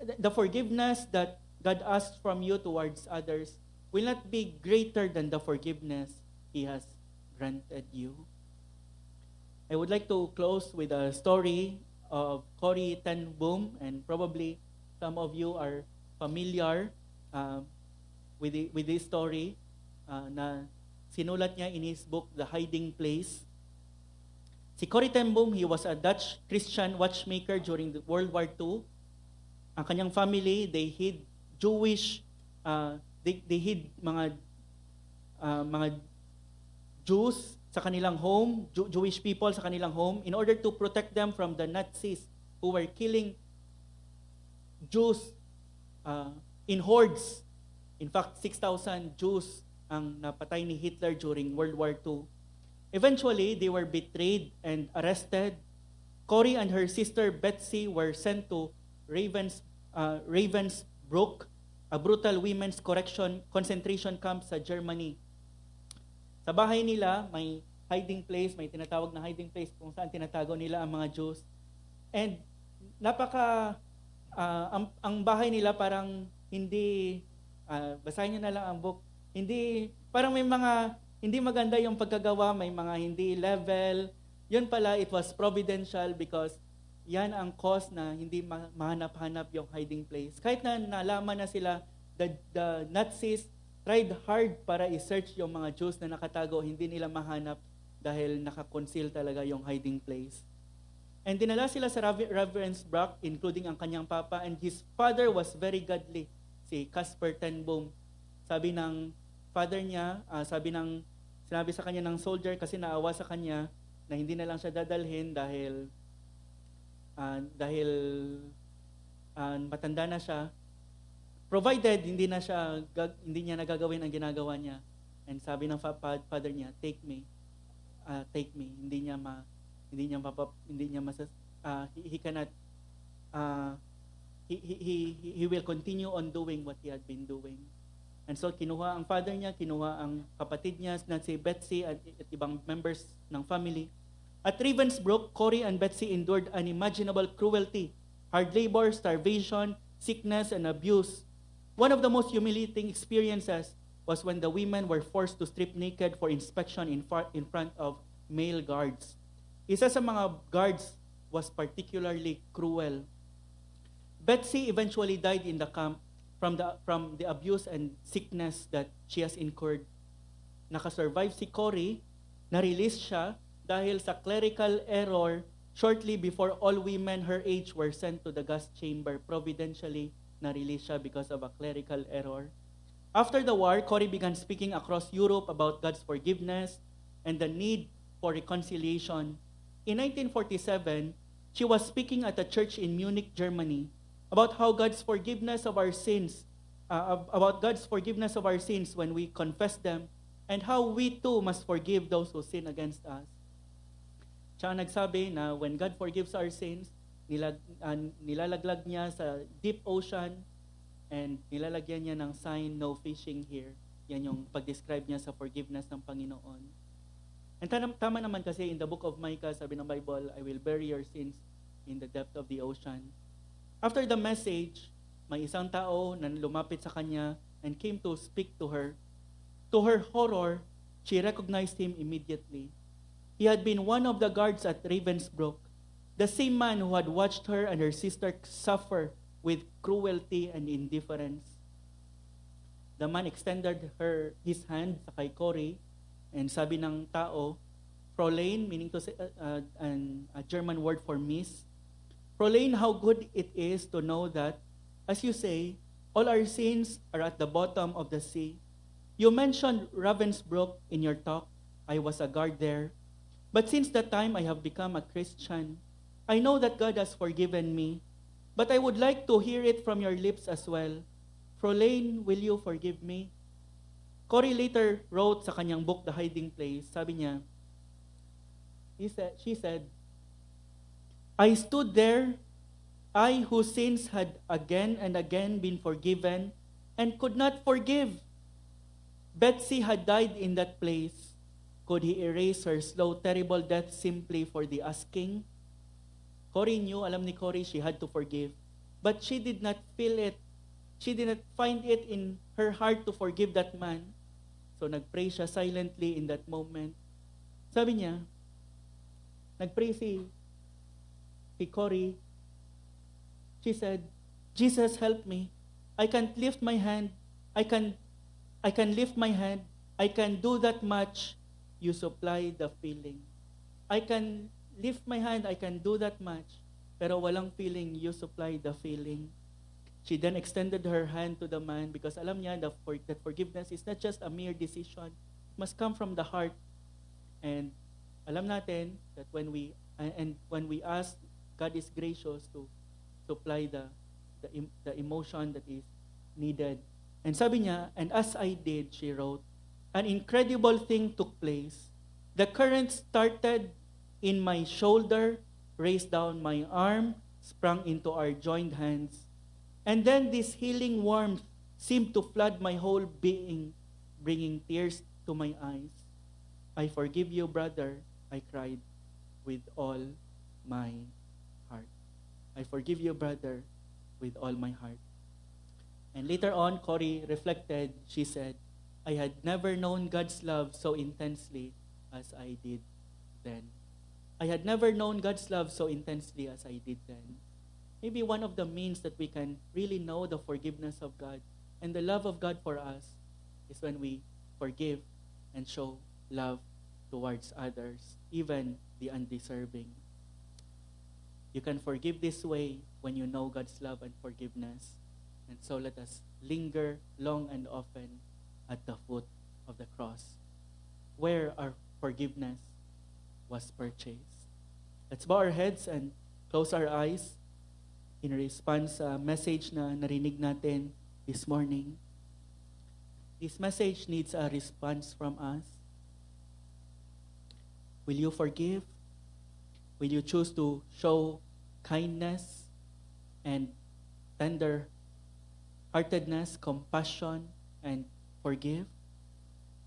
The forgiveness that God asks from you towards others will not be greater than the forgiveness He has granted you. I would like to close with a story of Corrie ten Boom, and probably some of you are familiar with this story na sinulat niya in his book, The Hiding Place. Si Corrie ten Boom, he was a Dutch Christian watchmaker during the World War II. Ang kanyang family, they hid Jewish, they hid mga Jews sa kanilang home, Jewish people sa kanilang home, in order to protect them from the Nazis who were killing Jews in hordes. In fact, 6,000 Jews ang napatay ni Hitler during World War II. Eventually, they were betrayed and arrested. Corrie and her sister Betsy were sent to Ravensbrück a brutal women's concentration camp sa Germany. Sa bahay nila, may hiding place, may tinatawag na hiding place kung saan tinatago nila ang mga Jews. And ang bahay nila parang hindi, basahin nyo na lang ang book, hindi, parang may mga, hindi maganda yung pagkagawa, may mga hindi level. Yun pala, it was providential because yan ang cause na hindi mahanap-hanap yung hiding place. Kahit na nalaman na sila, the Nazis tried hard para i-search yung mga Jews na nakatago, hindi nila mahanap dahil nakakonceal talaga yung hiding place. And dinala sila sa Ravensbrück, including ang kanyang papa, and his father was very godly, si Caspar ten Boom. Sabi ng father niya, sinabi sa kanya ng soldier kasi naawa sa kanya na hindi na lang siya dadalhin dahil matanda na siya, provided hindi niya nagagawin ang ginagawa niya. And sabi ng father niya, take me. He will continue on doing what he had been doing. And so kinuha ang father niya, kinuha ang kapatid niya na si Betsy at ibang members ng family. At Ravensbrück, Cory and Betsy endured unimaginable cruelty, hard labor, starvation, sickness, and abuse. One of the most humiliating experiences was when the women were forced to strip naked for inspection in front of male guards. Isa sa mga guards was particularly cruel. Betsy eventually died in the camp from the abuse and sickness that she has incurred. Nakasurvive si Cory, na-release siya dahil sa clerical error shortly before all women her age were sent to the gas chamber. Providentially, na-release siya because of a clerical error. After the war, Cory began speaking across Europe about God's forgiveness and the need for reconciliation. In 1947, she was speaking at a church in Munich, Germany, about God's forgiveness of our sins when we confess them, and how we too must forgive those who sin against us. Siya nagsabi na when God forgives our sins, nilalaglag niya sa deep ocean and nilalagyan niya ng sign, no fishing here. Yan yung pag-describe niya sa forgiveness ng Panginoon. And tama naman kasi in the book of Micah, sabi ng Bible, I will bury your sins in the depth of the ocean. After the message, may isang tao na lumapit sa kanya and came to speak to her. To her horror, she recognized him immediately. He had been one of the guards at Ravensbrück, the same man who had watched her and her sister suffer with cruelty and indifference. The man extended his hand sa kay Cory, and sabi ng tao, Fräulein, meaning to say, a German word for miss. Fräulein, how good it is to know that, as you say, all our sins are at the bottom of the sea. You mentioned Ravensbrück in your talk. I was a guard there. But since that time I have become a Christian, I know that God has forgiven me. But I would like to hear it from your lips as well. Fräulein, will you forgive me? Cory later wrote sa kanyang book, The Hiding Place, sabi niya, she said, I stood there, I whose sins had again and again been forgiven and could not forgive. Betsy had died in that place. Could he erase her slow, terrible death simply for the asking? Cory knew, alam ni Cory, she had to forgive. But she did not feel it. She did not find it in her heart to forgive that man. So nagpray siya silently in that moment. Sabi niya, nagpray si Cory. She said, Jesus, help me. I can't lift my hand. I can lift my hand. I can do that much. You supply the feeling. I can lift my hand, I can do that much. Pero walang feeling, you supply the feeling. She then extended her hand to the man because alam niya that forgiveness is not just a mere decision. It must come from the heart. And alam natin that when we ask, God is gracious to supply the emotion that is needed. And sabi niya, and as I did, she wrote, an incredible thing took place. The current started in my shoulder, raced down my arm, sprang into our joined hands. And then this healing warmth seemed to flood my whole being, bringing tears to my eyes. I forgive you, brother, I cried with all my heart. I forgive you, brother, with all my heart. And later on, Cory reflected, she said, I had never known God's love so intensely as I did then. I had never known God's love so intensely as I did then. Maybe one of the means that we can really know the forgiveness of God and the love of God for us is when we forgive and show love towards others, even the undeserving. You can forgive this way when you know God's love and forgiveness. And so let us linger long and often at the foot of the cross, where our forgiveness was purchased. Let's bow our heads and close our eyes in response sa message na narinig natin this morning. This message needs a response from us. Will you forgive? Will you choose to show kindness and tender-heartedness, compassion, and forgive?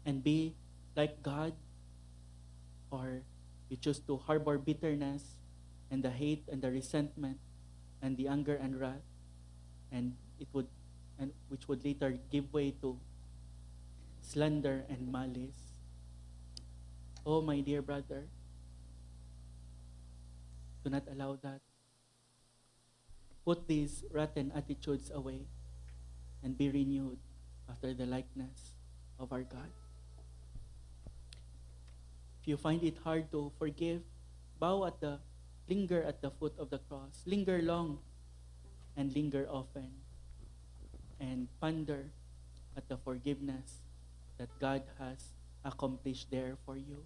And be like God? Or you choose to harbor bitterness and the hate and the resentment and the anger and wrath, and which would later give way to slander and malice? Oh, my dear brother, do not allow that. Put these rotten attitudes away and be renewed after the likeness of our God. If you find it hard to forgive, linger at the foot of the cross. Linger long and linger often. And ponder at the forgiveness that God has accomplished there for you.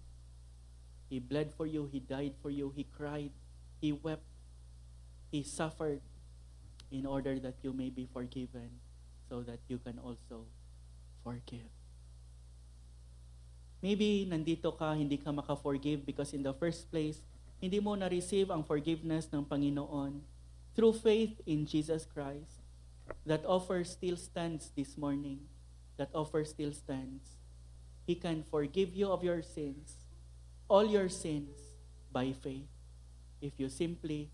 He bled for you, He died for you, He cried, He wept, He suffered in order that you may be forgiven so that you can also forgive. Maybe nandito ka, hindi ka maka-forgive because in the first place, hindi mo na-receive ang forgiveness ng Panginoon through faith in Jesus Christ. That offer still stands this morning. That offer still stands. He can forgive you of your sins, all your sins, by faith. If you simply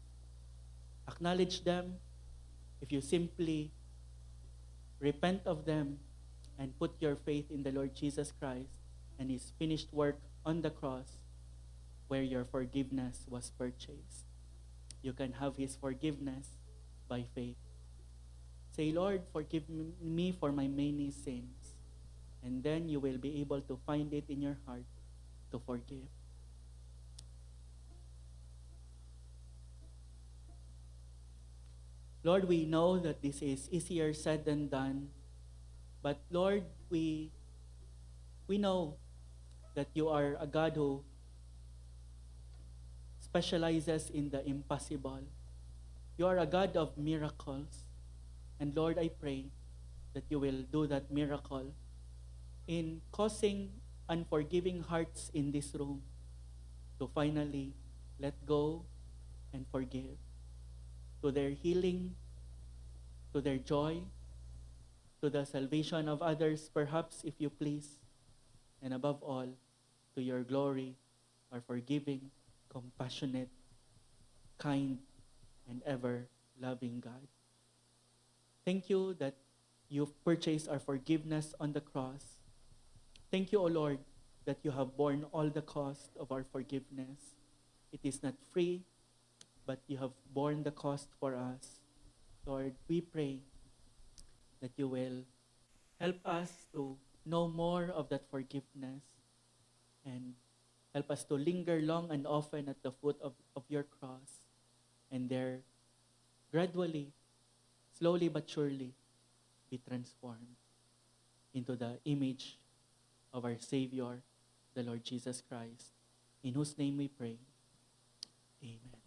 acknowledge them, if you simply repent of them, and put your faith in the Lord Jesus Christ and His finished work on the cross where your forgiveness was purchased. You can have His forgiveness by faith. Say, Lord, forgive me for my many sins. And then you will be able to find it in your heart to forgive. Lord, we know that this is easier said than done. But Lord, we know that you are a God who specializes in the impossible. You are a God of miracles. And Lord, I pray that you will do that miracle in causing unforgiving hearts in this room to finally let go and forgive, to their healing, to their joy, to the salvation of others, perhaps, if you please, and above all, to your glory, our forgiving, compassionate, kind, and ever-loving God. Thank you that you've purchased our forgiveness on the cross. Thank you, O Lord, that you have borne all the cost of our forgiveness. It is not free, but you have borne the cost for us. Lord, we pray that you will help us to know more of that forgiveness and help us to linger long and often at the foot of your cross and there gradually, slowly but surely, be transformed into the image of our Savior, the Lord Jesus Christ, in whose name we pray. Amen.